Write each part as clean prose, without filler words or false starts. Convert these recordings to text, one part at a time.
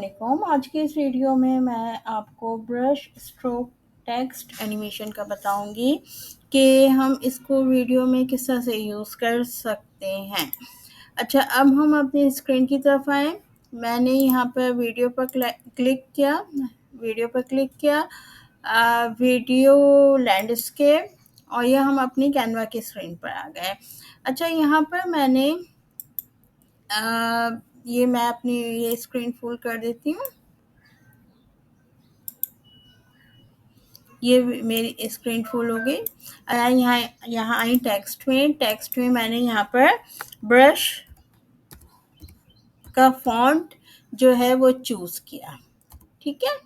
अस्सलामुअलैकुम। आज की इस वीडियो में मैं आपको ब्रश स्ट्रोक टेक्स्ट एनिमेशन का बताऊंगी कि हम इसको वीडियो में किस तरह से यूज़ कर सकते हैं। अच्छा, अब हम अपनी स्क्रीन की तरफ आएँ। मैंने यहाँ पर वीडियो पर क्लिक किया, वीडियो लैंडस्केप, और यह हम अपनी कैनवा की स्क्रीन पर आ गए। अच्छा, यहाँ पर मैंने ये मैं अपनी ये स्क्रीन फुल कर देती हूँ। ये मेरी स्क्रीन फुल हो गई। यहाँ यहाँ आई टेक्स्ट में मैंने यहाँ पर ब्रश का फॉन्ट जो है वो चूज़ किया। ठीक है,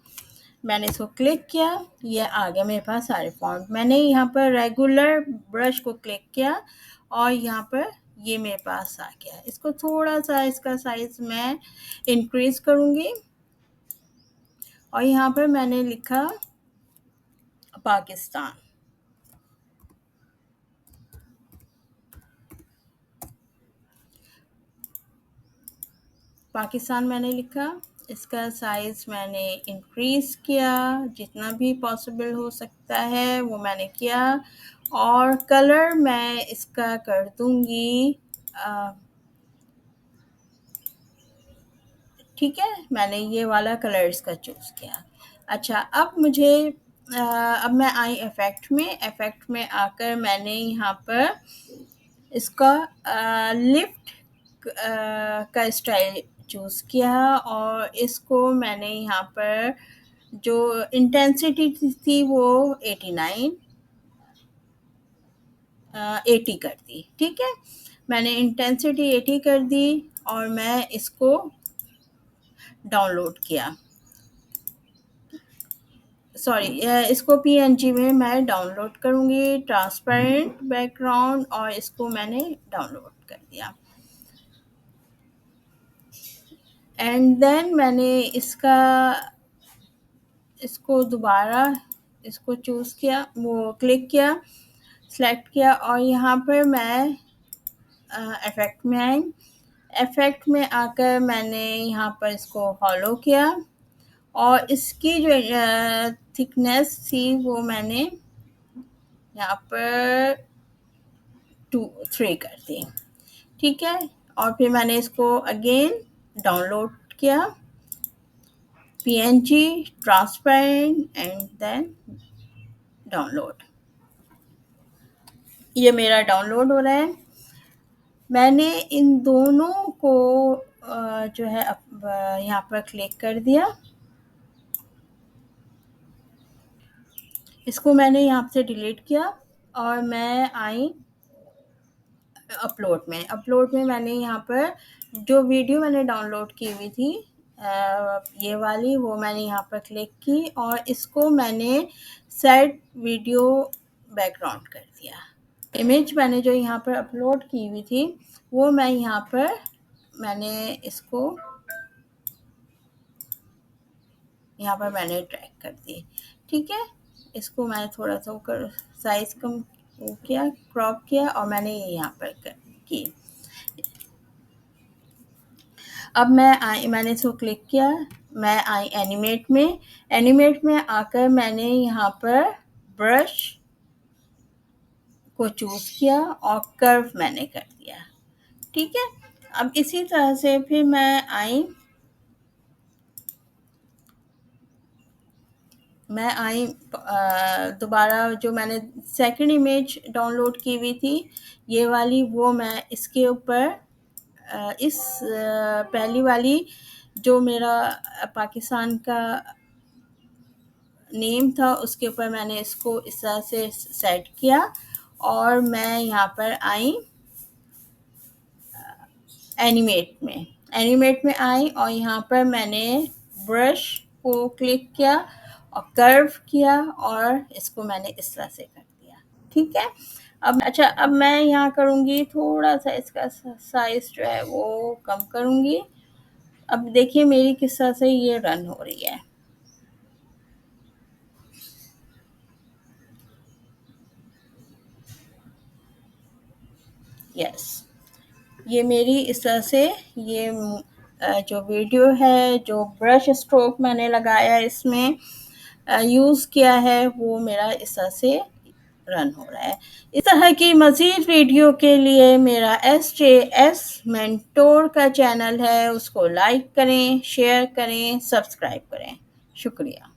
मैंने इसको क्लिक किया, ये आ गया मेरे पास सारे फॉन्ट। मैंने यहाँ पर रेगुलर ब्रश को क्लिक किया और यहाँ पर ये मेरे पास आ गया। इसको थोड़ा सा इसका साइज़ मैं इंक्रीज़ करूँगी और यहाँ पर मैंने लिखा पाकिस्तान। पाकिस्तान मैंने लिखा। इसका साइज़ मैंने इंक्रीज़ किया, जितना भी पॉसिबल हो सकता है वो मैंने किया। और कलर मैं इसका कर दूँगी, ठीक है, मैंने ये वाला कलर इसका चूज़ किया। अच्छा, अब मैं आई इफ़ेक्ट में आकर मैंने यहाँ पर इसका लिफ्ट का स्टाइल चूज़ किया और इसको मैंने यहाँ पर जो इंटेंसिटी थी वो 80 कर दी। ठीक है, मैंने इंटेंसिटी 80 कर दी और मैं इसको डाउनलोड किया। इसको पीएनजी में मैं डाउनलोड करूँगी, ट्रांसपेरेंट बैकग्राउंड, और इसको मैंने डाउनलोड कर दिया। एंड देन मैंने इसको दोबारा इसको चूज़ किया, वो क्लिक किया, सेलेक्ट किया और यहाँ पर मैं इफ़ेक्ट में आई। इफ़ेक्ट में आकर मैंने यहाँ पर इसको हॉलो किया और इसकी जो थिकनेस थी वो मैंने यहाँ पर 3 कर दी। ठीक है, और फिर मैंने इसको अगेन डाउनलोड किया, PNG, transparent, and then download. ये मेरा डाउनलोड हो रहा है। मैंने इन दोनों को जो है यहाँ पर क्लिक कर दिया। इसको मैंने यहाँ से डिलीट किया और मैं आई अपलोड में मैंने यहाँ पर जो वीडियो मैंने डाउनलोड की हुई थी, ये वाली, वो मैंने यहाँ पर क्लिक की और इसको मैंने सेट वीडियो बैकग्राउंड कर दिया। इमेज मैंने जो यहाँ पर अपलोड की हुई थी वो मैं यहाँ पर मैंने ट्रैक कर दी। ठीक है, इसको मैंने थोड़ा सा साइज कम किया, क्रॉप किया और मैंने ये यहाँ पर की। अब मैंने इसको क्लिक किया, मैं आई एनिमेट में आकर मैंने यहाँ पर ब्रश को चूज़ किया और कर्व मैंने कर दिया। ठीक है, अब इसी तरह से फिर मैं आई दोबारा जो मैंने सेकंड इमेज डाउनलोड की हुई थी ये वाली, वो मैं इसके ऊपर पहली वाली जो मेरा पाकिस्तान का नेम था उसके ऊपर मैंने इसको इस तरह से सेट किया और मैं यहाँ पर आई एनिमेट में आई और यहाँ पर मैंने ब्रश को क्लिक किया और कर्व किया और इसको मैंने इस तरह से कर दिया। ठीक है, अब मैं यहाँ करूँगी थोड़ा सा इसका साइज जो है वो कम करूँगी। अब देखिए मेरी किस तरह से ये रन हो रही है। यस, ये मेरी इस तरह से ये जो वीडियो है, जो ब्रश स्ट्रोक मैंने लगाया इसमें यूज़ किया है, वो मेरा इस तरह से रन हो रहा है। इस तरह की मज़ीद वीडियो के लिए मेरा SJS मेंटोर का चैनल है, उसको लाइक करें, शेयर करें, सब्सक्राइब करें। शुक्रिया।